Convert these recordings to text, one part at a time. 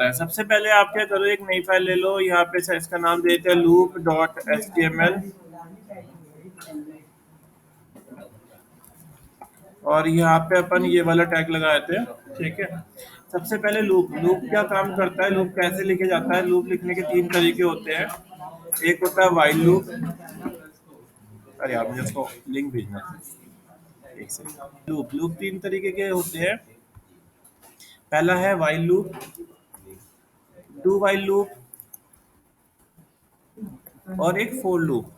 सबसे पहले आप क्या करो, एक नई फाइल ले लो, यहाँ पे इसका नाम देते हैं लूप डॉट एचटीएमएल और यहाँ पे अपन ये वाला टैग लगाए थे। ठीक है, सबसे पहले लूप लूप क्या काम करता है, लूप कैसे लिखे जाता है। लूप लिखने के तीन तरीके होते हैं। एक होता है वाइल लूप। अरे यार मुझे उसको लिंक भेजना। एक सेकंड। लूप लूप तीन तरीके के होते हैं। पहला है while loop, do while loop और एक फोर लूप।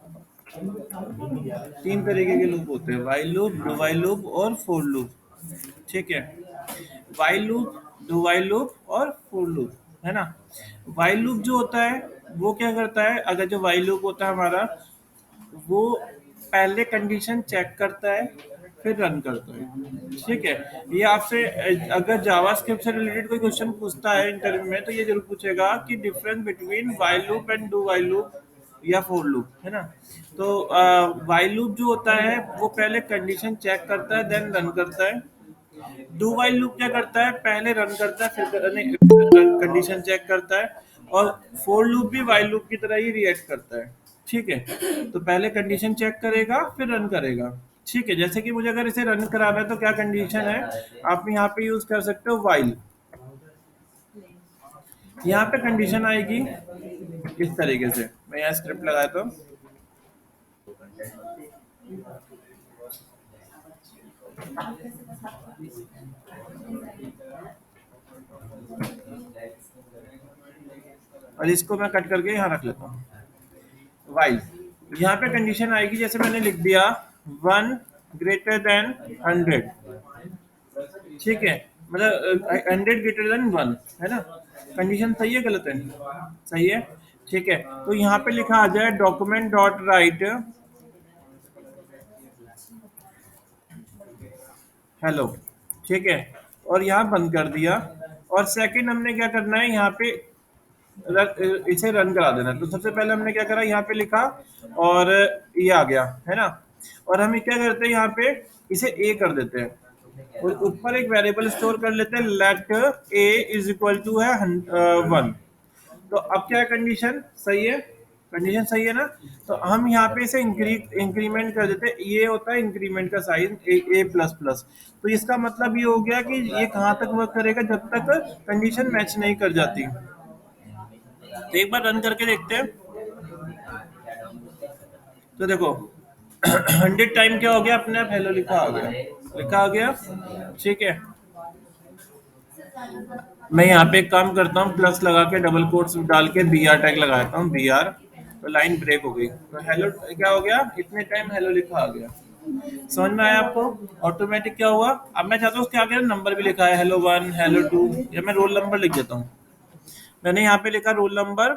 तीन तरीके के लूप होते हैं, while loop, do while loop और फोर लूप। ठीक है, while loop, do while loop और फोर लूप, है ना। वाइल लूप जो होता है वो क्या करता है, अगर जो वाइल लूप होता है हमारा, वो पहले कंडीशन चेक करता है फिर रन करता है। ठीक है, ये आपसे अगर जावास्क्रिप्ट से रिलेटेड कोई क्वेश्चन पूछता है इंटरव्यू में, तो ये जरूर पूछेगा कि difference between while loop and do while loop या फोर लूप, है ना। तो वाइल लूप जो होता है वो पहले कंडीशन चेक करता है देन रन करता है। डू वाइल लूप क्या करता है, पहले रन करता है फिर कंडीशन चेक करता है। और फोर लूप भी वाइल लूप की तरह ही रिएक्ट करता है। ठीक है, तो पहले कंडीशन चेक करेगा फिर रन करेगा। ठीक है, जैसे कि मुझे अगर इसे रन कराना है तो क्या कंडीशन है, आप यहाँ पे यूज कर सकते हो वाइल। यहाँ पे कंडीशन आएगी किस तरीके से, मैं यहाँ स्क्रिप्ट लगाता हूँ। और इसको मैं कट करके यहाँ रख लेता हूँ वाइल। यहाँ पे कंडीशन आएगी, जैसे मैंने लिख दिया 1 ग्रेटर देन 100। ठीक है, मतलब 100 ग्रेटर देन 1, है ना। कंडीशन सही है गलत है, सही है। ठीक है, तो यहाँ पे लिखा आ जाए डॉक्यूमेंट डॉट राइट हेलो। ठीक है, और यहाँ बंद कर दिया। और सेकंड हमने क्या करना है, यहाँ पे इसे रन करा देना। तो सबसे पहले हमने क्या करा, यहाँ पे लिखा और ये आ गया, है ना। और हम क्या करते हैं, यहाँ पे इसे ए कर देते हैं और ऊपर एक वेरिएबल स्टोर कर लेते हैं, let a is equal to है 1। तो अब क्या है, कंडीशन सही है, कंडीशन सही है ना। तो हम यहाँ पे इसे इंक्रीमेंट कर देते हैं। ये होता है इंक्रीमेंट का साइन ए प्लस प्लस। तो इसका मतलब ये हो गया कि ये कहाँ तक वर्क करेगा, जब तक कंडीशन मैच नहीं कर जाती। तो एक बार रन करके देखते हैं। तो देखो 100 टाइम क्या हो गया, अपने आप हेलो लिखा आ गया, लिखा आ गया। ठीक है, मैं यहाँ पे एक काम करता हूँ, प्लस लगा के डबल कोट्स डाल के बी आर टैग लगाता हूँ, बी आर। तो लाइन ब्रेक हो गई, तो हेलो क्या हो गया, इतने टाइम हेलो लिखा आ गया। समझ में आया आपको, ऑटोमेटिक क्या हुआ। अब मैं चाहता हूँ उसके आगे नंबर भी लिखा है, हेलो 1 हेलो 2, या मैं रोल नंबर लिख देता हूँ। मैंने यहाँ पे लिखा रोल नंबर।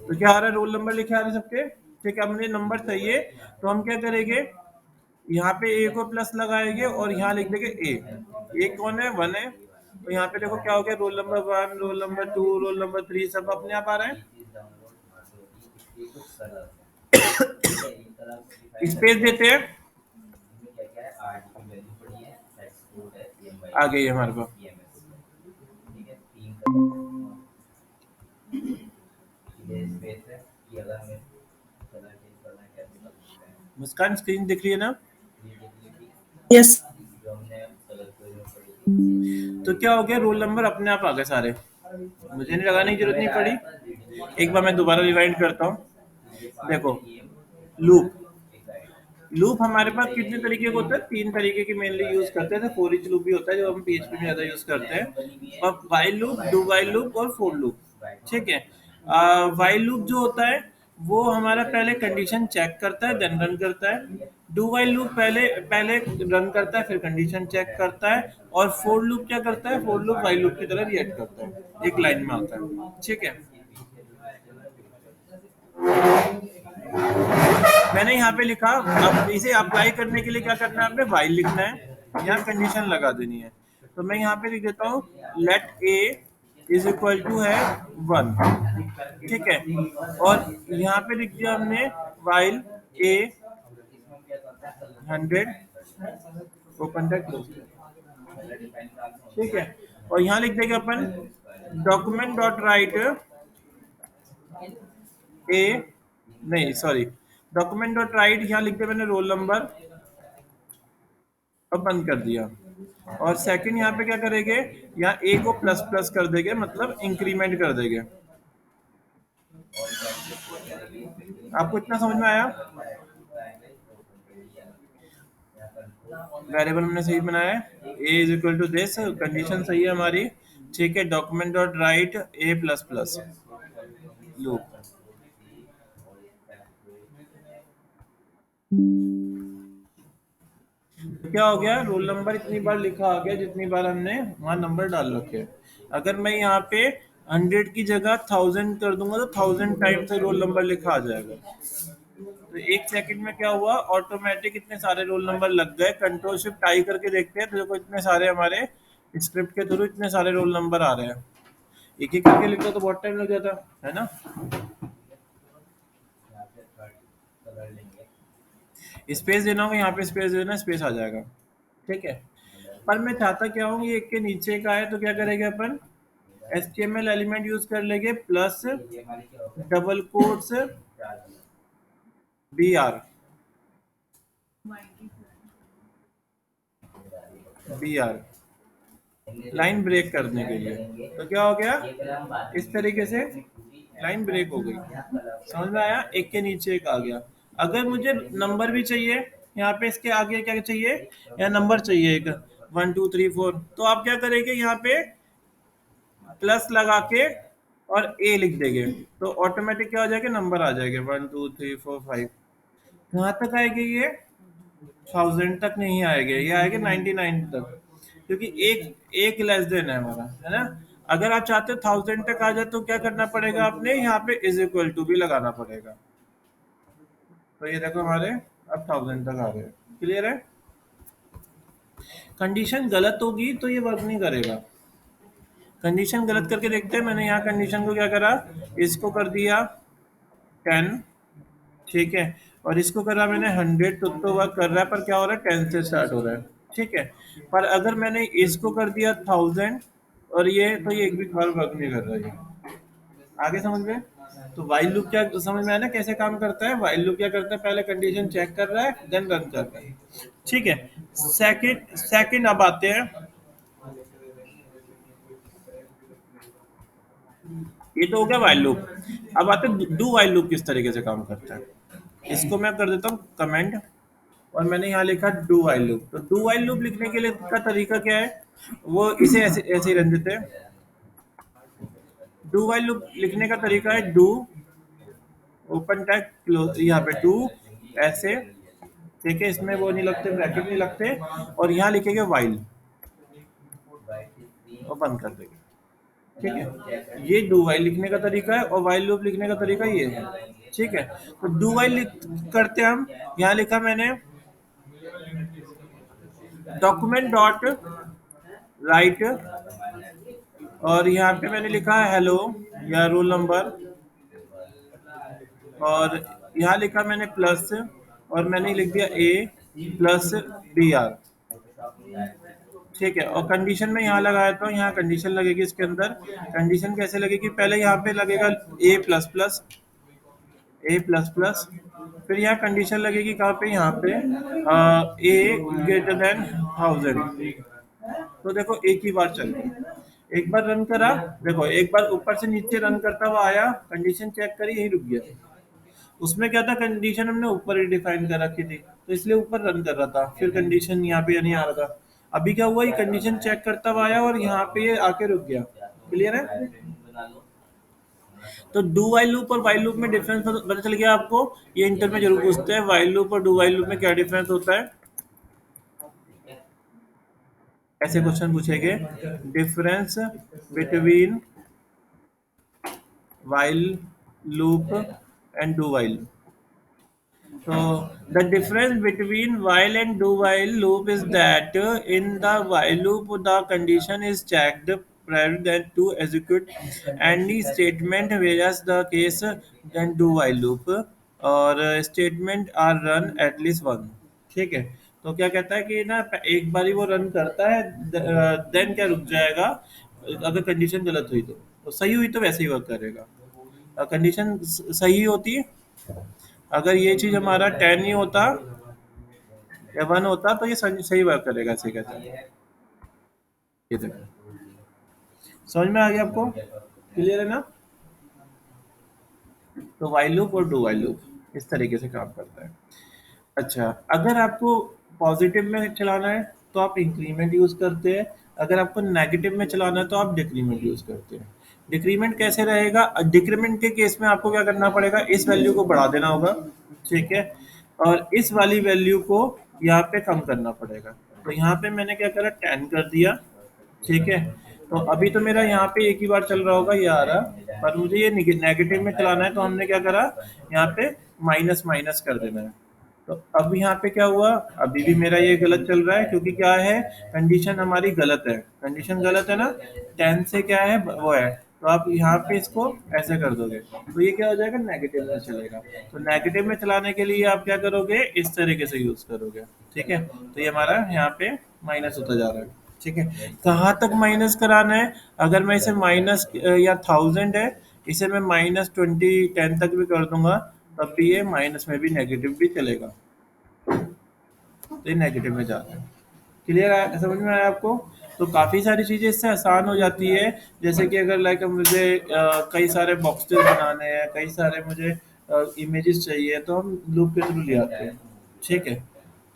तो क्या आ रहा है, रोल नंबर लिखे आ रहे हैं सबके। ठीक है, हमने नंबर चाहिए, तो हम क्या करेंगे, यहाँ पे ए को प्लस लगाएंगे और यहाँ लिख देंगे ए कौन है, 1 है। तो यहाँ पे देखो क्या हो गया, roll number 1 roll number 2 roll number 3 सब अपने आप आ रहे हैं। स्पेस देते हैं, आ गई है हमारे पास। मुस्कान स्क्रीन दिख रही है ना। यस। तो क्या हो गया, रोल नंबर अपने आप आ गए सारे, मुझे नहीं लगाने की जरूरत नहीं पड़ी। एक बार मैं दोबारा रिवाइंड करता हूँ। देखो लूप, लूप हमारे पास कितने तरीके का होता है, तीन तरीके की मेनली यूज करते हैं। फॉर ईच लूप भी होता है जो हम पीएचपी में ज्यादा यूज करते हैं, और while loop, do while loop और फोर लूप। ठीक है, वाइल लूप जो होता है वो हमारा पहले कंडीशन चेक करता है देन रन करता है। डू वाइल लूप पहले पहले रन करता है फिर कंडीशन चेक करता है। और फोर लूप क्या करता है, फोर लूप वाइल लूप की तरह रिएक्ट करता है, एक लाइन में आता है। ठीक है, मैंने यहाँ पे लिखा। अब इसे अप्लाई करने के लिए क्या करना है, आपने वाइल लिखना है, यहाँ कंडीशन लगा देनी है। तो मैं यहाँ पे लिख देता हूँ let a is equal to है 1। ठीक है, और यहाँ पे लिख दिया हमने while a 100 open that close. ठीक है। और यहाँ लिख देंगे अपन डॉक्यूमेंट डॉट राइट ए, नहीं सॉरी, डॉक्यूमेंट डॉट राइट यहाँ लिख दिया मैंने रोल नंबर और बंद कर दिया। और सेकंड यहाँ पे क्या करेंगे, यहाँ ए को प्लस प्लस कर देंगे, मतलब इंक्रीमेंट कर देंगे। आपको इतना समझ में आया? वेरिएबल हमने सही बनाया है, A is equal to this, condition सही है हमारी। ठीक है, document dot write A plus plus loop. तो क्या हो गया, रोल नंबर इतनी बार लिखा आ गया जितनी बार हमने वहां नंबर डाल रखे हैं। अगर मैं यहाँ पे 100 की जगह 1000 कर दूंगा तो 1000 टाइम से रोल नंबर लिखा आ जाएगा। तो एक सेकंड में क्या हुआ, ऑटोमेटिक इतने सारे रोल नंबर लग गए। कंट्रोल शिफ्ट आई करके देखते हैं तो देखो इतने सारे हमारे स्क्रिप्ट के थ्रू इतने सारे रोल नंबर आ रहे हैं। एक एक करके लिखता तो बहुत टाइम लग जाता है ना। स्पेस देना होगा, यहाँ पे स्पेस देना, स्पेस आ जाएगा। ठीक है, पर मैं चाहता क्या हूँ, ये एक के नीचे का है तो क्या करेंगे अपन, HTML एलिमेंट यूज कर लेंगे plus double quotes BR, BR line break करने के लिए। तो क्या हो गया, इस तरीके से लाइन ब्रेक हो गई। समझ में आया, एक के नीचे एक आ गया। अगर मुझे नंबर भी चाहिए, यहाँ पे इसके आगे क्या चाहिए, या नंबर चाहिए एक 1 2 3 4, तो आप क्या करेंगे, यहाँ पे प्लस लगा के और ए लिख देंगे तो ऑटोमेटिक क्या हो जाएगा, नंबर आ जाएगा 1 2 3 4 5। कहाँ तक आएगी ये, 1000 तक नहीं आएगा, ये आएगा 99 तक, क्योंकि एक एक लेस देन है हमारा, है ना। अगर आप चाहते हो 1000 तक आ जाए तो क्या करना पड़ेगा, आपने यहाँ पे इज इक्वल टू भी लगाना पड़ेगा। तो ये देखो हमारे अब 1000 तक आ गए। क्लियर है? कंडीशन गलत होगी तो ये वर्क नहीं करेगा। कंडीशन गलत करके देखते हैं। मैंने यहाँ कंडीशन को क्या करा, इसको कर दिया 10, ठीक है, और इसको करा मैंने 100, तो वर्क कर रहा है, पर क्या हो रहा है, 10 से स्टार्ट हो रहा है। ठीक है, पर अगर मैंने इसको कर दिया 1000 और ये, तो ये एक भी बार वर्क नहीं कर रहा है। आगे समझ में? तो वाइल लूप क्या समझ में आया ना, कैसे काम करता है। वाइल लूप क्या करता है, पहले कंडीशन चेक कर रहा है, देन रन कर रहा है। ठीक है, सेकंड सेकंड अब आते हैं। ये तो हो गया वाइल लूप। अब आते हैं डू वाइल लूप किस तरीके से काम करता है। इसको मैं कर देता हूँ कमेंट, और मैंने यहाँ लिखा डू वाइल लूप। तो डू वाइल लूप लिखने के लिए का तरीका क्या है, वो इसे ऐसे ऐसे ही रन देते हैं। डू वाइल लूप लिखने का तरीका है डू ओपन टैग क्लोज, यहाँ पे डू ऐसे, ठीक है, इसमें वो नहीं लगते, ब्रैकेट नहीं लगते, और यहाँ लिखेंगे वाइल और बंद कर देंगे। ठीक है, ये डू वाइल लिखने का तरीका है और वाइल लूप लिखने का तरीका ये है। ठीक है, तो डू वाइल करते हैं हम। यहाँ लिखा मैंने डॉक्यूमेंट डॉट राइट, और यहाँ पे मैंने लिखा है हेलो या रोल नंबर, और यहाँ लिखा मैंने प्लस, और मैंने लिख दिया ए प्लस BR। ठीक है, और कंडीशन में यहाँ लगाया तो यहाँ कंडीशन लगेगी इसके अंदर। कंडीशन कैसे लगेगी, पहले यहाँ पे लगेगा ए प्लस प्लस, ए प्लस प्लस, फिर यहाँ कंडीशन लगेगी कहाँ पे, यहाँ पे ए ग्रेटर देन 1000। तो देखो एक ही बार चल रहा, एक बार रन करा, देखो एक बार ऊपर से नीचे रन करता हुआ आया, कंडीशन चेक करी, यही रुक गया। उसमें क्या था, कंडीशन हमने ऊपर ही डिफाइन कर रखी थी, तो इसलिए ऊपर रन कर रहा था, फिर कंडीशन यहाँ पे नहीं आ रहा था। अभी क्या हुआ, ये कंडीशन चेक करता हुआ आया और यहाँ पे ये आके रुक गया। क्लियर है? तो डू वाइल लूप और वाइल लूप में डिफरेंस पता चल गया आपको। ये इंटर में जरूर पूछते हैं, वाइल लूप और डू वाइल लूप में क्या डिफरेंस होता है, ऐसे क्वेश्चन पूछेंगे। Difference between while loop and do while. So the difference between while and do while loop is that in the while loop the condition is checked prior than to execute any statement, whereas the case then do while loop or statement are run at least one। ठीक है, तो क्या कहता है कि ना एक बारी वो रन करता है, देन क्या रुक जाएगा अगर कंडीशन गलत हुई तो सही हुई तो वैसे ही वर्क करेगा। कंडीशन सही होती है, अगर ये चीज हमारा 10 ही होता या 1 होता तो ये सही वर्क करेगा, ऐसे कहता है। ये देखो, समझ में आ गया आपको? क्लियर है ना? तो वाइल लूप और डू वाइल लूप इस तरीके से काम करता है। अच्छा, अगर आपको पॉजिटिव में चलाना है तो आप इंक्रीमेंट यूज करते हैं, अगर आपको नेगेटिव में चलाना है तो आप डिक्रीमेंट यूज करते हैं। डिक्रीमेंट कैसे रहेगा? डिक्रीमेंट के केस में आपको क्या करना पड़ेगा, इस वैल्यू को बढ़ा देना होगा, ठीक है, और इस वाली वैल्यू को यहाँ पे कम करना पड़ेगा। तो यहाँ पे मैंने क्या करा, 10 कर दिया, ठीक है। तो अभी तो मेरा यहाँ पे एक ही बार चल रहा होगा, ये आ रहा, पर मुझे ये नेगेटिव में चलाना है तो हमने क्या करा, यहाँ पे माइनस माइनस कर देना है। तो अब यहाँ पे क्या हुआ, अभी भी मेरा ये गलत चल रहा है क्योंकि क्या है, कंडीशन हमारी गलत है, कंडीशन गलत है ना, 10 से क्या है वो है, तो आप यहाँ पे इसको ऐसे कर दोगे तो ये क्या हो जाएगा, नेगेटिव में चलेगा। तो नेगेटिव में चलाने के लिए आप क्या करोगे, इस तरीके से यूज करोगे, ठीक है। तो ये हमारा यहाँ पे माइनस होता जा रहा है, ठीक है। कहाँ तक माइनस कराना है, अगर मैं इसे माइनस या 1000 है, इसे मैं -20 10 तक भी कर दूंगा तब भी ये माइनस में भी नेगेटिव भी चलेगा, तो ये नेगेटिव में जाता है। क्लियर है, समझ में आया आपको? तो काफ़ी सारी चीज़ें इससे आसान हो जाती है। जैसे कि अगर लाइक मुझे कई सारे बॉक्सेस बनाने हैं, कई सारे मुझे इमेजेस चाहिए तो हम लूप के थ्रू ले आते हैं, ठीक है।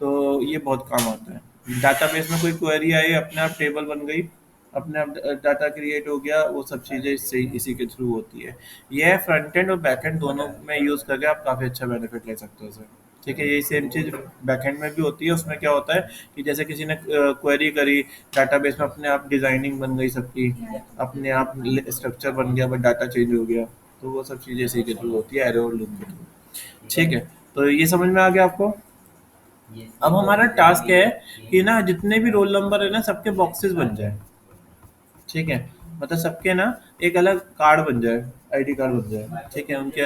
तो ये बहुत काम आता है। डाटाबेस में कोई क्वेरी आई, अपने आप टेबल बन गई, अपने आप डाटा क्रिएट हो गया, वो सब चीज़ें इससे इसी के थ्रू होती है। ये फ्रंट एंड और बैक एंड दोनों में यूज़ करके आप काफ़ी अच्छा बेनिफिट ले सकते हो सर, ठीक है। यही सेम चीज़ बैकएंड में भी होती है। उसमें क्या होता है कि जैसे किसी ने क्वेरी करी, डाटाबेस में अपने आप डिजाइनिंग बन गई सबकी, अपने आप स्ट्रक्चर बन गया, बट डाटा चेंज हो गया, तो वो सब चीज़ें इसी के थ्रू होती है, एरो और लूप के थ्रू, ठीक है। तो ये समझ में आ गया आपको? अब हमारा टास्क है कि ना जितने भी रोल नंबर है ना सबके बॉक्सेस बन जाए, ठीक है। मतलब सबके ना एक अलग कार्ड बन जाए, आईडी कार्ड बन जाए, ठीक है। उनके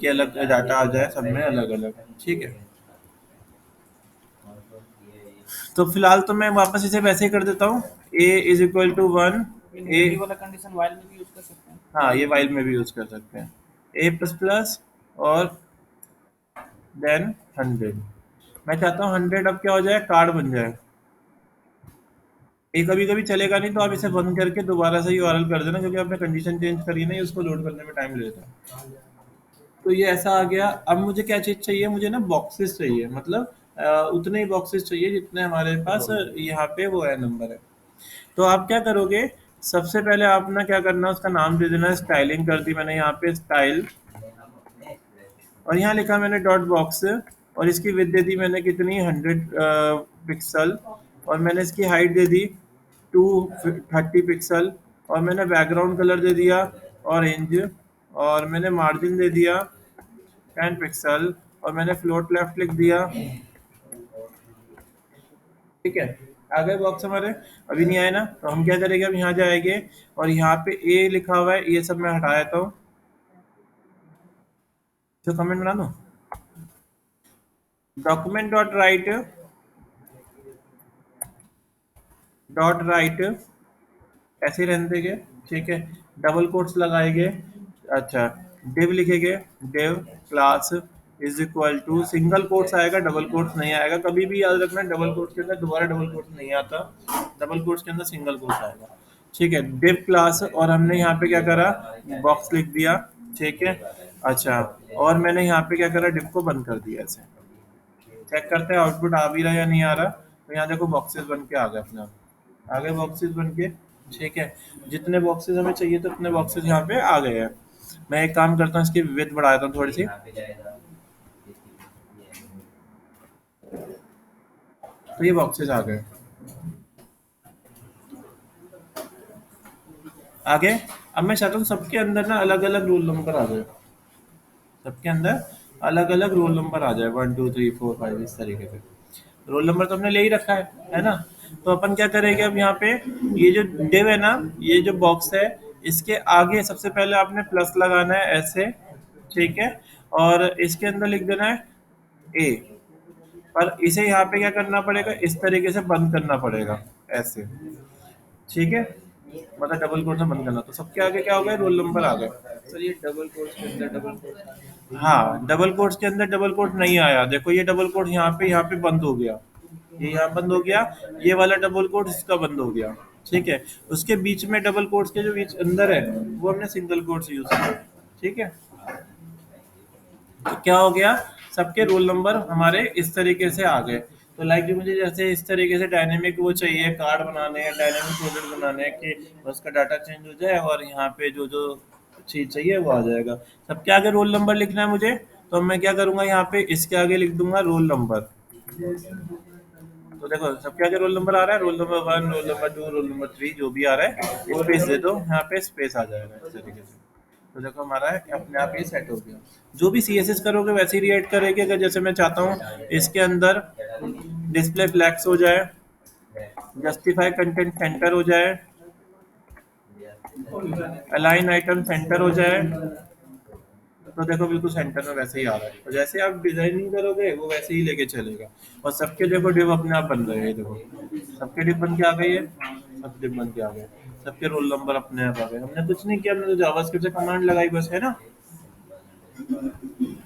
अलग डाटा आ जाए, सब में अलग अलग, ठीक है। तो फिलहाल तो मैं वापस इसे वैसे ही कर देता हूँ, ए इज इक्वल टू 1, ये ए, नेगेटिव वाला कंडीशन वाइल में भी यूज कर सकते हैं। हाँ ये वाइल में भी यूज कर सकते हैं, ए प्लस प्लस और देन 100। मैं चाहता हूँ 100 अब क्या हो जाए, कार्ड बन जाए। ये कभी कभी चलेगा नहीं तो आप इसे बंद करके दोबारा से यूआरएल कर देना, क्योंकि आपने कंडीशन चेंज करी है ना, ये उसको लोड करने में टाइम लेता है। तो ये ऐसा आ गया। अब मुझे क्या चीज़ चाहिए, मुझे ना बॉक्सेस चाहिए, मतलब उतने ही बॉक्सेस चाहिए जितने हमारे पास यहाँ पे वो है, नंबर है। तो आप क्या करोगे, सबसे पहले आप ना क्या करना, उसका नाम दे देना, स्टाइलिंग कर दी मैंने यहाँ पे स्टाइल, और यहाँ लिखा मैंने डॉट बॉक्स, और इसकी विड्थ दे दी मैंने कितनी, 100 पिक्सल, और मैंने इसकी हाइट दे दी 230 पिक्सल, और मैंने बैकग्राउंड कलर दे दिया ऑरेंज, और मैंने मार्जिन दे दिया 10 पिक्सल, और मैंने फ्लोट लेफ्ट लिख दिया, ठीक है। आ गए बॉक्स हमारे? अभी नहीं आए ना, तो हम क्या करेंगे, अब यहाँ जाएंगे और यहाँ पे ए लिखा हुआ है, ये सब मैं हटा देता हूँ, तो कमेंट बना दूँ, डॉक्यूमेंट डॉट राइट ऐसे ही रहने देंगे, ठीक है। डबल कोट्स लगाएंगे, अच्छा, डिव लिखेंगे, div class is equal to, single quotes आएगा, डबल कोट्स नहीं आएगा, कभी भी याद रखना डबल कोट्स के अंदर दोबारा डबल कोट्स नहीं आता, डबल कोट्स के अंदर सिंगल कोट्स आएगा, ठीक है। डिव क्लास, और हमने यहाँ पे क्या करा, बॉक्स लिख दिया, ठीक है। अच्छा, और मैंने यहाँ पे क्या करा, डिव को बंद कर दिया ऐसे। चेक करते हैं आउटपुट आ भी रहा है या नहीं आ रहा। तो यहाँ देखो बॉक्सेस बन के आ गए अपने आप, आ गए बॉक्सेस बन के, ठीक है। जितने बॉक्सेस हमें चाहिए तो उतने बॉक्सेस यहाँ पे आ गए हैं। मैं एक काम करता हूँ, इसकी विड्थ बढ़ा देता हूँ थोड़ी सी, तो ये बॉक्सेस आ गए, आ गए। अब मैं चाहता हूँ सबके अंदर ना अलग अलग रोल नंबर आ जाए, सबके अंदर अलग अलग रोल नंबर आ जाए, 1 2 3 4 5 इस तरीके से। रोल नंबर तो हमने ले ही रखा है ना। तो अपन क्या करेंगे, अब यहाँ पे ये जो डिव है ना, ये जो बॉक्स है, इसके आगे सबसे पहले आपने प्लस लगाना है ऐसे, ठीक है। और इसके अंदर लिख देना है ए, पर इसे यहाँ पे क्या करना पड़ेगा, इस तरीके से बंद करना पड़ेगा, ऐसे। ठीक है, मतलब डबल कोट से बंद करना, तो सबके आगे क्या हो गया, रोल नंबर आ गए। सर ये डबल कोट्स के अंदर डबल कोट्स आ रहे हैं। हाँ, डबल कोट्स के अंदर डबल कोट नहीं आया, देखो ये डबल कोट यहाँ पे बंद हो गया, ये यहाँ बंद हो गया, ये वाला डबल कोट इसका बंद हो गया। ठीक है, उसके बीच में डबल कोट्स के जो बीच अंदर है वो हमने सिंगल कोट्स यूज किया। ठीक है, तो क्या हो गया, सबके रोल नंबर हमारे इस तरीके से आ गए। तो लाइक जो मुझे जैसे इस तरीके से डायनेमिक वो चाहिए, कार्ड बनाने हैं, डायनेमिक प्रोजेक्ट बनाने हैं कि उसका डाटा चेंज हो जाए और यहाँ पे जो जो चीज़ चाहिए वो आ जाएगा। सबके आगे रोल नंबर लिखना है मुझे, तो मैं क्या करूँगा, यहाँ पे इसके आगे लिख दूंगा रोल नंबर। तो देखो सबके आगे रोल नंबर आ रहा है, roll number 1, roll number 2, roll number 3, जो भी आ रहा है स्पेस दे दो, यहाँ पे स्पेस आ जाएगा इस तरीके से। तो देखो हमारा है अपने आप ये सेट हो गया। जो भी CSS करोगे वैसे ही रिएक्ट करेगी। अगर जैसे मैं चाहता हूँ इसके अंदर डिस्प्ले फ्लैक्स हो जाए, जस्टिफाई कंटेंट सेंटर हो जाए, अलाइन आइटम सेंटर हो जाए, तो देखो बिल्कुल सेंटर में वैसे ही आ रहा है। तो जैसे आप डिजाइनिंग करोगे वो वैसे ही लेके चलेगा। और सबके देखो डिव अपने आप बन रहे हैं, ये देखो सबके डिव बन के आ गई है, सब डिव बन के आ गए, सबके रोल नंबर अपने आप आ गए। हमने कुछ नहीं किया, हमने तो जावास्क्रिप्ट से कमांड लगाई बस, है ना।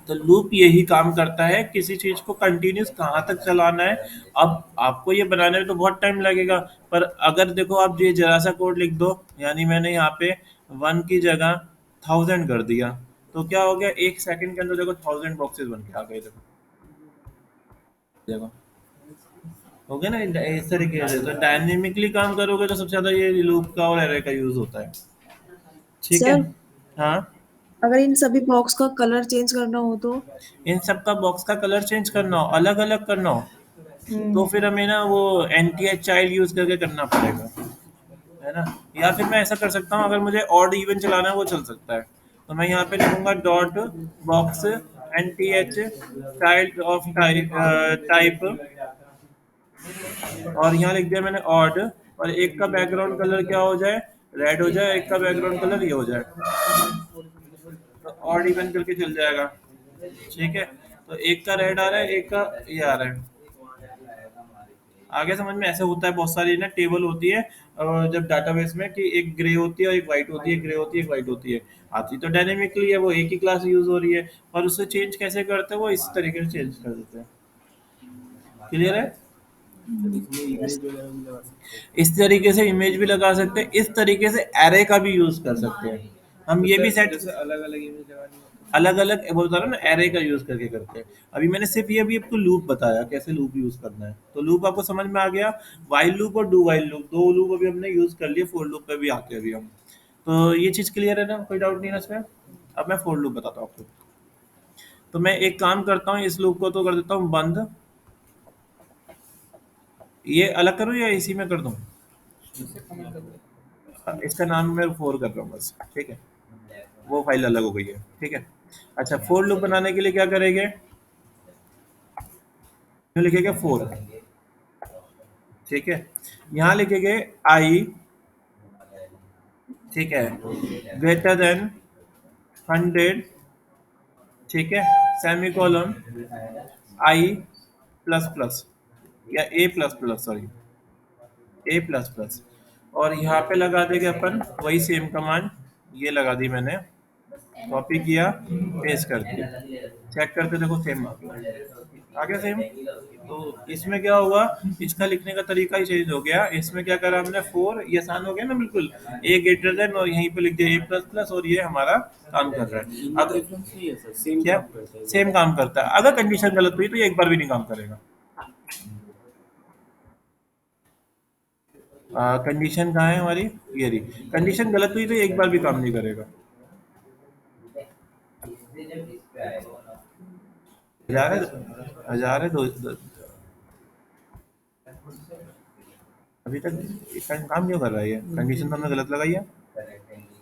तो लूप यही काम करता है, किसी चीज को कंटिन्यूस कहाँ तक चलाना है। अब आपको ये बनाने में तो बहुत टाइम लगेगा, पर अगर देखो आप ये जरा सा कोड लिख दो, यानी मैंने यहाँ पे 1 की जगह 1000 कर दिया, तो क्या हो गया, 1 सेकंड के अंदर देखो 1000 बॉक्सेस बन के आ गए। देखो देखो हो गया ना, इस तरीके से। तो डायनेमिकली काम करोगे तो सबसे ज्यादा ये लूप का और एरे का यूज होता है। ठीक है। सर, हाँ, अगर इन सभी बॉक्स का कलर चेंज करना हो तो? इन सब का बॉक्स का कलर चेंज करना हो, अलग अलग करना हो, तो हम्म। फिर हमें ना वो NTH चाइल्ड यूज करके करना पड़ेगा, है ना। या फिर मैं ऐसा कर सकता हूँ, अगर मुझे ऑड इवन चलाना है वो चल सकता है, तो मैं यहाँ पे लिखूंगा dot box NTH child of type, और यहाँ लिख दिया मैंने ऑड, और एक का बैकग्राउंड कलर क्या हो जाए, रेड हो जाए, एक का बैकग्राउंड कलर ये हो जाए, तो ऑड इवन करके चल जाएगा। ठीक है, तो एक का रेड आ रहा है, एक का ये आ रहा है। आगे समझ में ऐसे होता है, बहुत सारी ना टेबल होती है जब डाटाबेस में, कि एक ग्रे होती है और एक वाइट होती है, ग्रे होती है एक वाइट होती है। आती तो डायनेमिकली है, वो एक ही क्लास यूज हो रही है, पर उससे चेंज कैसे करते हैं, वो इस तरीके से चेंज कर देते हैं। क्लियर है। सर इसमें इमेज वगैरह भी लगा सकते हैं। इस तरीके से इमेज भी लगा सकते हैं, इस तरीके से एरे का भी यूज कर सकते हैं। हम तो ये भी सर सेट जैसे अलग अलग इमेज लगानी हो तो? अलग अलग वो बता रहा हूं ना, एरे का यूज करके करते हैं। अभी मैंने सिर्फ ये भी आपको लूप बताया कैसे लूप यूज करना है, तो लूप आपको समझ में आ गया। वाइल लूप और डू वाइल लूप, दो लूप अभी हमने यूज कर लिए, फोर लूप पे भी आते हैं अभी हम। तो ये चीज क्लियर है ना, कोई डाउट नहीं है इसमें। अब मैं फोर लूप बताता हूँ आपको। तो मैं एक काम करता हूँ, इस लूप को तो कर देता हूँ बंद, ये अलग करूँ या इसी में कर दूँ। इसे कमेंट कर दो। इसका नाम मैं फोर कर रहा हूँ बस, ठीक है, वो फाइल अलग हो गई है। ठीक है, अच्छा फोर लूप बनाने के लिए क्या करेंगे, लिखेंगे फोर। ठीक है, यहाँ लिखेंगे आई, ठीक है, ग्रेटर देन 100, ठीक है, सेमी कॉलम, आई प्लस प्लस, या ए प्लस प्लस, सॉरी ए प्लस प्लस। और यहाँ पे लगा देंगे अपन वही सेम कमांड, ये लगा दी मैंने, कॉपी किया, पेस्ट कर दिया, चेक करके देखो सेम आ गया सेम। तो इसमें क्या हुआ, इसका लिखने का तरीका ही चेंज हो गया। इसमें क्या करा हमने, फोर, ये आसान हो गया ना बिल्कुल, ए ग्रेटर देन, और यहीं पे लिख दिया ए प्लस प्लस, और ये हमारा काम कर रहा है। इनमें अगर डिफरेंस नहीं है सर, सेम क्या, काम करता है सेम दोनों। काम करता है, अगर कंडीशन गलत हुई तो ये एक बार भी नहीं काम करेगा। कंडीशन कहाँ है हमारी, ये रही, कंडीशन गलत हुई तो ये एक बार भी काम नहीं करेगा। हजार है दो, अभी तक काम क्यों कर रहा है, ये कंडीशन तो हमने गलत लगाई है,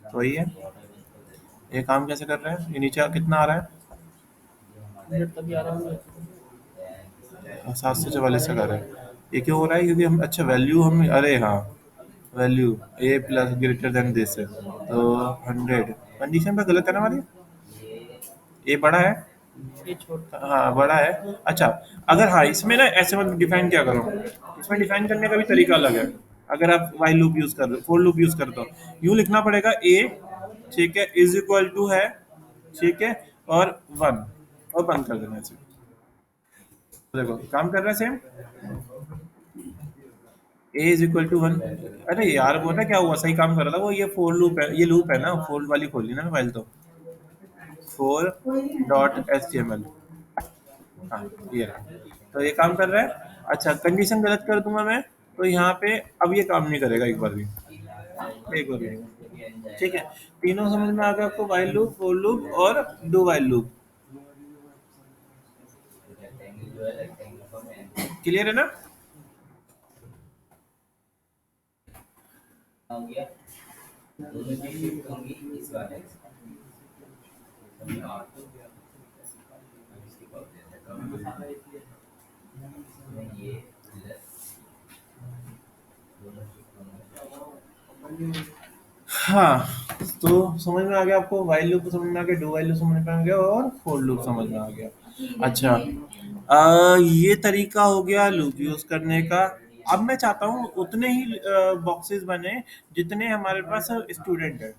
तो वही है, ये काम कैसे कर रहे हैं, ये नीचे कितना आ रहा है, मिनट तभी आ रहा हूँ। 744 से कर रहे हैं। ये क्यों हो रहा है, क्योंकि हम, अच्छा वैल्यू हम, अरे हाँ, value A plus greater than this है, तो 100, कंडीशन पर गलत है ना हमारी, ए बड़ा है, ये छोटा। हाँ बड़ा है। अच्छा, अगर हाँ इसमें ना ऐसे मत डिफाइन क्या करो, इसमें डिफाइन करने का भी तरीका अलग है। अगर आप वाइल लूप यूज कर रहे हो, फोर लूप यूज करते हो, यूं लिखना पड़ेगा ए, ठीक है, इज इक्वल टू है, ठीक है, और वन, और बंद कर देना इसे। तो देखो काम कर रहा है same, a is equal to one. अरे यार वो ना क्या हुआ, सही काम कर रहा था वो, ये फोर लूप है, ये लूप है ना, फोर वाली खोली ना फाइल, तो four dot H T M L, हाँ ये रहा। तो ये काम कर रहा है। अच्छा, कंडीशन गलत कर दूंगा मैं, तो यहाँ पे अब ये काम नहीं करेगा एक बार भी, एक बार भी नहीं। ठीक है, तीनों समझ में आ गया आपको, वाइल लूप, फोर लूप और डू वाइल लूप। क्लियर है ना? हाँ, तो समझ में आ गया आपको, वाइल लूप समझ में आ गया, डू वाइल लूप समझ में आ गया, और फोर लूप समझ में आ गया। अच्छा, ये तरीका हो गया लूप यूज करने का। अब मैं चाहता हूँ उतने ही बॉक्सेस बने जितने हमारे पास स्टूडेंट है,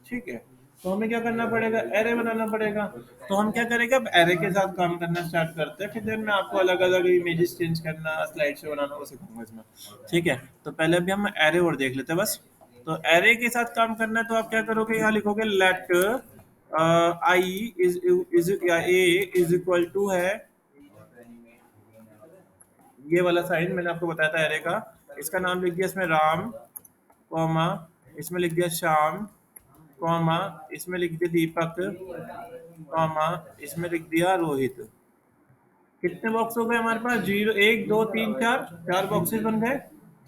ठीक है। तो हमें क्या करना पड़ेगा, एरे बनाना पड़ेगा। तो हम क्या करेंगे, अब एरे के साथ काम करना स्टार्ट करते हैं, फिर देन मैं आपको अलग अलग इमेजेस चेंज करना, स्लाइड शो बनाना वो सिखाऊंगा इसमें, ठीक है। तो पहले अभी हम एरे और देख लेते हैं बस। तो एरे के साथ काम करना है, तो आप क्या करोगे, यहाँ लिखोगे let I is a is equal to है, ये वाला साइन मैंने आपको बताया था एरे का। इसका नाम लिख दिया इसमें राम, कॉमा, इसमें लिख दिया श्याम, कॉमा, इसमें लिख दिया दीपक, कॉमा, इसमें लिख दिया रोहित। कितने बॉक्स हो गए हमारे पास, जीरो, एक, दो, तीन, चार, चार बॉक्सेस बन गए,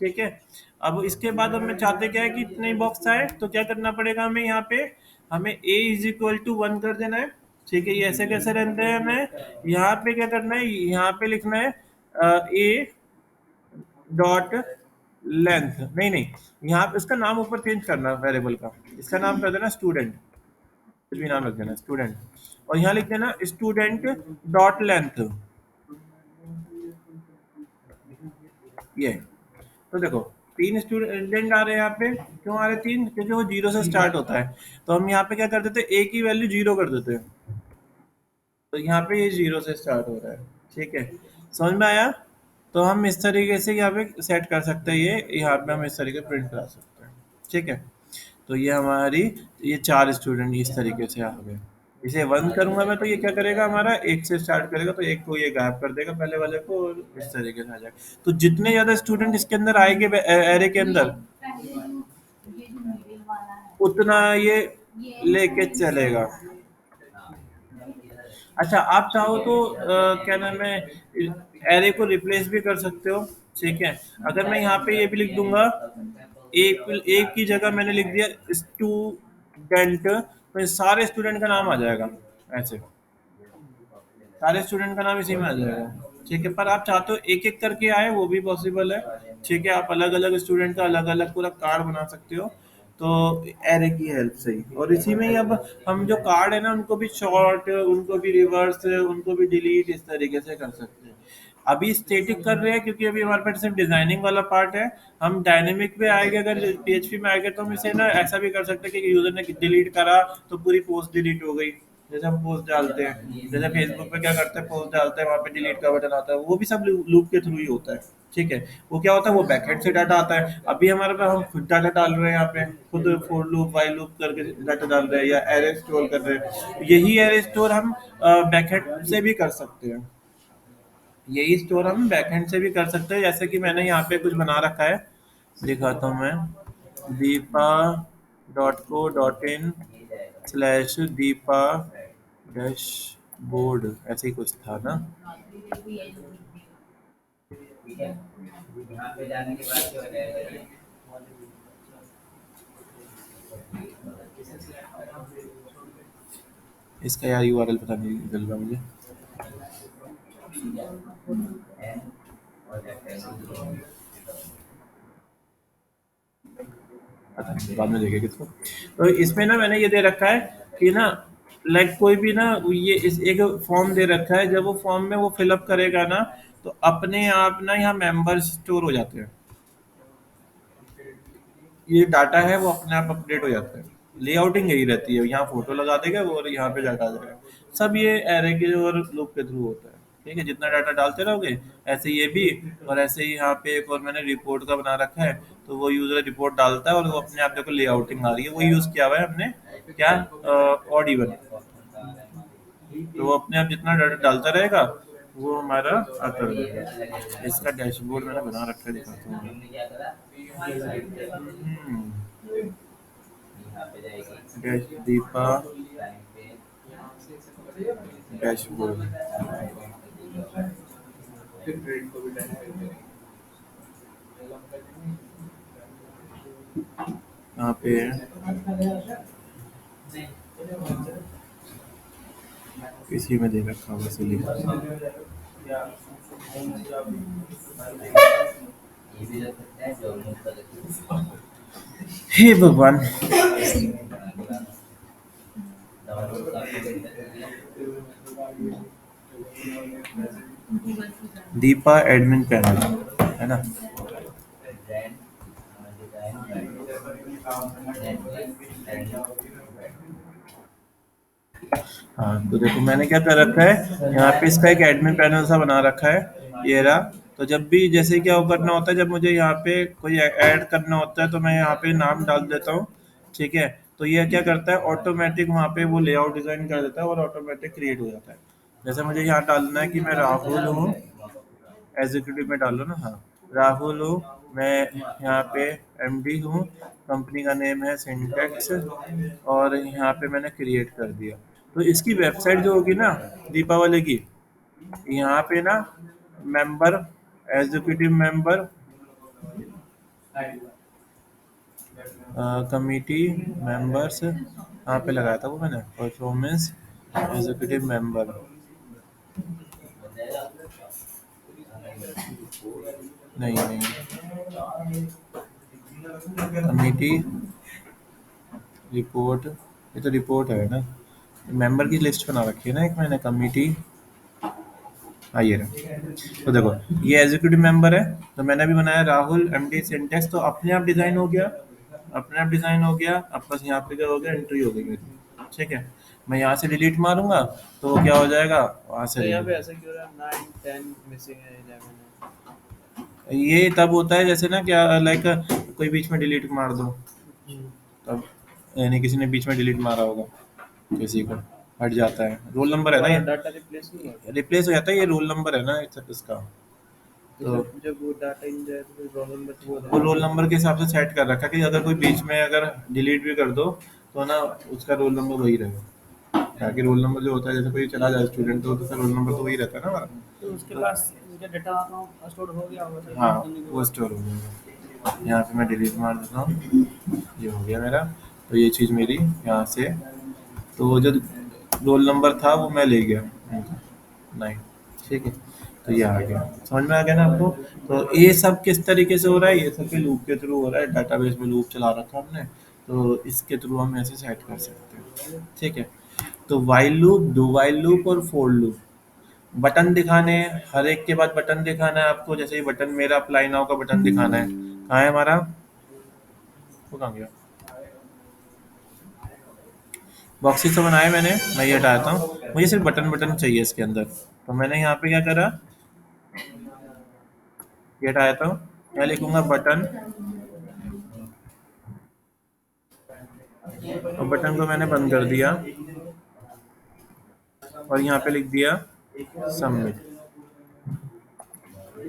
ठीक है। अब इसके बाद हमें चाहते क्या है कि इतने ही बॉक्स आए, तो क्या करना पड़ेगा हमें, यहाँ पे हमें a is equal to one कर देना है, ठीक है। ये ऐसे कैसे रहते हैं, हमें यहाँ पे क्या करना है, यहाँ पे लिखना है a डॉट लेंथ, नहीं नहीं, यहाँ पे इसका नाम ऊपर चेंज करना है वेरिएबल का, इसका नाम कर देना स्टूडेंट, कुछ भी नाम रख देना स्टूडेंट, और यहाँ लिख देना स्टूडेंट डॉट लेंथ, ये। तो देखो तीन स्टूडेंट आ रहे हैं यहाँ पे, क्यों आ रहे हैं तीन, क्योंकि वो जीरो से स्टार्ट होता है। तो हम यहाँ पे क्या कर देते हैं, ए की वैल्यू जीरो कर देते हैं, तो यहाँ पे ये जीरो से स्टार्ट हो रहा है, ठीक है। समझ में आया? तो हम इस तरीके से यहाँ पे सेट कर सकते हैं, ये यहाँ पे हम इस तरीके प्रिंट करा सकते हैं, ठीक है। तो ये हमारी, ये चार स्टूडेंट इस तरीके से आ गए। इसे वन करूंगा मैं, तो ये क्या करेगा, हमारा एक से स्टार्ट करेगा, तो एक को ये गायब कर देगा पहले वाले को, और इस तरीके से आ जाएगा। तो जितने ज्यादा स्टूडेंट इसके अंदर आएंगे एरे के अंदर, उतना ये लेके चलेगा। अच्छा, आप चाहो तो क्या नाम है, एरे को रिप्लेस भी कर सकते हो, ठीक है। अगर मैं यहाँ पे ये भी लिख दूंगा, एक एक की जगह मैंने लिख दिया स्टूडेंट, तो ये सारे स्टूडेंट का नाम आ जाएगा, ऐसे सारे स्टूडेंट का नाम इसी में आ जाएगा, ठीक है। पर आप चाहते हो एक एक करके आए, वो भी पॉसिबल है, ठीक है। आप अलग अलग स्टूडेंट का अलग अलग पूरा कार्ड बना सकते हो, तो एरे की हेल्प से ही। और इसी में ही अब हम जो कार्ड है ना, उनको भी शॉर्ट, उनको भी रिवर्स, उनको भी डिलीट, इस तरीके से कर सकते हैं। अभी स्टेटिक कर रहे हैं क्योंकि अभी हमारे पास सिर्फ डिजाइनिंग वाला पार्ट है। हम डायनेमिक पे आएंगे, अगर पीएचपी में आएंगे, तो हम इसे ना ऐसा भी कर सकते हैं कि यूजर ने डिलीट करा तो पूरी पोस्ट डिलीट हो गई। जैसे हम पोस्ट डालते हैं, जैसे फेसबुक पे क्या करते हैं, पोस्ट डालते हैं, वहाँ पे डिलीट का बटन आता है, वो भी सब लूप के थ्रू ही होता है, ठीक है। वो क्या होता है, वो बैकएंड से डाटा आता है। अभी हमारे पास हम खुद डाटा डाल रहे हैं, यहाँ पे खुद फॉर लूप वाइल लूप करके डाटा डाल रहे हैं, या एरे स्टोर कर रहे हैं। यही एरे स्टोर हम बैकएंड से भी कर सकते हैं, यही स्टोर हम बैकएंड से भी कर सकते हैं। जैसे कि मैंने यहाँ पे कुछ बना रखा है, दिखाता हूँ मैं, Deepa dot co dot in slash Deepa dash board, ऐसे ही कुछ था ना। इसका यार यूआरएल पता नहीं निकल रहा मुझे, पता नहीं, बाद में देखेंगे इसको। तो इसमें ना मैंने ये दे रखा है कि ना लाइक कोई भी ना ये इस एक फॉर्म दे रखा है, जब वो फॉर्म में वो फिलअप करेगा ना, तो अपने आप ना यहाँ मेंबर स्टोर हो जाते हैं। ये डाटा है वो अपने आप अपडेट हो जाता है। लेआउटिंग यही रहती है, यहाँ फोटो लगा देगा वो और यहाँ पे डाटा आ जाएगा। सब ये एरे के और लूप के थ्रू होता है। ठीक है, जितना डाटा डालते रहोगे ऐसे ये भी। और ऐसे ही यहाँ पे एक और मैंने रिपोर्ट का बना रखा है, तो वो यूजर रिपोर्ट डालता है और वो अपने आप देखो लेआउटिंग आ रही है, वो यूज किया हुआ है हमने क्या, ऑड इवन। तो वो अपने आप जितना डाटा डालता रहेगा वो हमारा आता रहेगा। इसका डैशबोर्ड मैंने बना रखा है, दिखाता हूँ। दीपा डैशबोर्ड। यहाँ पे किसी में दे रखा होगा इसीलिए। हे भगवान। दीपा एडमिन पैनल है ना। हाँ, तो देखो मैंने क्या कर रखा है, यहाँ पे इसका एक एडमिन पैनल सा बना रखा है, ये रहा। तो जब भी जैसे क्या करना होता है, जब मुझे यहाँ पे कोई ऐड करना होता है तो मैं यहाँ पे नाम डाल देता हूँ। ठीक है, तो ये क्या करता है, ऑटोमेटिक वहाँ पे वो लेआउट डिजाइन कर देता है और ऑटोमेटिक क्रिएट हो जाता है। जैसे मुझे यहाँ डालना है कि मैं राहुल हूँ, एग्जीक्यूटिव में डालो ना, हाँ, राहुल हूँ मैं, यहाँ पे एमडी हूँ, कंपनी का नेम है सिंटेक्स, और यहाँ पे मैंने क्रिएट कर दिया। तो इसकी वेबसाइट जो होगी ना दीपावली की, यहाँ पे ना member, executive member, committee members, यहाँ पे लगाया था वो मैंने, परफॉर्मेंस एग्जीक्यूटिव मेंबर। नहीं नहीं, कमिटी रिपोर्ट, ये तो रिपोर्ट है ना, मेंबर की लिस्ट बना रखी है ना एक मैंने, कमिटी। हाँ ये रहा। तो देखो ये एग्जीक्यूटिव मेंबर है, तो मैंने भी बनाया राहुल एमडी सिंटेक्स, तो अपने आप डिजाइन हो गया, अपने आप डिजाइन हो गया। अब बस यहाँ पे क्या हो गया, एंट्री हो गई मेरी। ठीक है, मैं यहाँ से डिलीट मारूंगा तो वो क्या हो जाएगा, वहाँ तो से यहाँ पे delete। ऐसा क्यों रहा है? 9 10 मिसिंग है, 11 है। ये तब होता है जैसे ना क्या, लाइक कोई बीच में डिलीट मार दो, तब यानी किसी ने बीच में डिलीट मारा होगा किसी को, हट जाता है। रोल नंबर है ना पूरा ये, डाटा रिप्लेस नहीं होता। रिप्लेस हो जाता है, ये रोल नंबर है ना इसका। तो तो जब वो डाटा इन जाए तो फिर रोल नंबर तो वो वो रोल नंबर के हिसाब से सेट कर रखा है कि अगर कोई बीच में अगर डिलीट भी कर दो तो ना उसका रोल नंबर वही रहेगा। ताकि रोल नंबर जो होता है, जैसे कोई चला जाए स्टूडेंट तो उसका रोल नंबर तो वही रहता है ना हमारा। तो उसके पास उनका डाटा स्टोर हो गया होगा सर, हाँ, डिलीट करने के वो बाद। स्टोर हो जाएगा। यहाँ पे मैं डिलीट मार देता हूँ, ये हो गया मेरा। तो ये चीज़ मेरी यहाँ से, तो जो रोल नंबर था वो मैं ले गया उनका, 9। ठीक है, तो ये आ गया, समझ में आ गया ना आपको। तो ये सब किस तरीके से हो रहा है, ये सब के लूप के थ्रू हो रहा है, डाटाबेस में लूप चला रखा हमने, तो इसके थ्रू हम ऐसे सेट कर सकते हैं। ठीक है, तो while loop, do while loop और फोर लूप। बटन दिखाने हैं, हर एक के बाद बटन दिखाना है आपको। जैसे ही बटन मेरा अप्लाई नाउ का बटन दिखाना है, कहाँ है हमारा, वो कहाँ गया, बॉक्सेस तो बनाए मैंने, मैं ये हटाता हूँ। मुझे सिर्फ बटन बटन चाहिए इसके अंदर, तो मैंने यहाँ पे क्या करा, ये हटाता हूँ, यहाँ लिखूंगा बटन, और बटन को मैंने बंद कर दिया, और यहाँ पे लिख दिया सबमिट,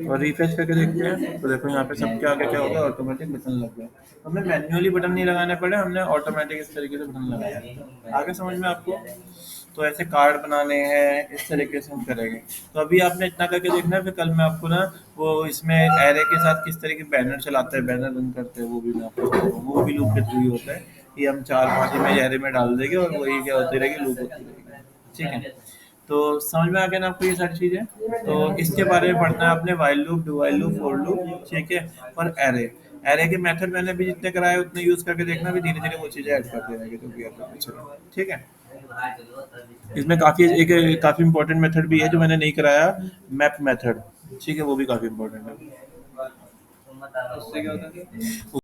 और रिफ्रेश करके देखते हैं तो देखो यहाँ पे सबके आगे क्या होगा, ऑटोमेटिक बटन लग गया। हमें मैन्युअली बटन नहीं लगाने पड़े, हमने ऑटोमेटिक इस तरीके से बटन लगाया। आगे समझ में आपको। तो ऐसे कार्ड बनाने हैं, इस तरीके से हम करेंगे। तो अभी आपने इतना करके देखना है, फिर कल मैं आपको ना वो इसमें एरे के साथ किस तरीके बैनर चलाते हैं, बैनर रन करते हैं, वो भी मैं आपको बताऊंगा। वो भी लूप के थ्रू ही होता है कि हम 4-5 इमेज एरे में डाल देंगे और वही क्या होती रहेगी, लूप होती रहेगी। ठीक है, तो समझ में आ गया ना आपको ये सारी चीज़ें। तो इसके बारे में पढ़ना है आपने, while loop, do while loop, for loop. ठीक है, और एरे, एरे के मेथड मैंने भी जितने कराए उतने यूज़ करके देखना, भी धीरे धीरे वो चीज़ें ऐड करते रहेंगे तो भी आपको अच्छा। ठीक है। इसमें काफी इंपॉर्टेंट मेथड भी है जो मैंने नहीं कराया, मैप मेथड। ठीक है, वो भी काफी इंपॉर्टेंट है। उससे क्या होता है?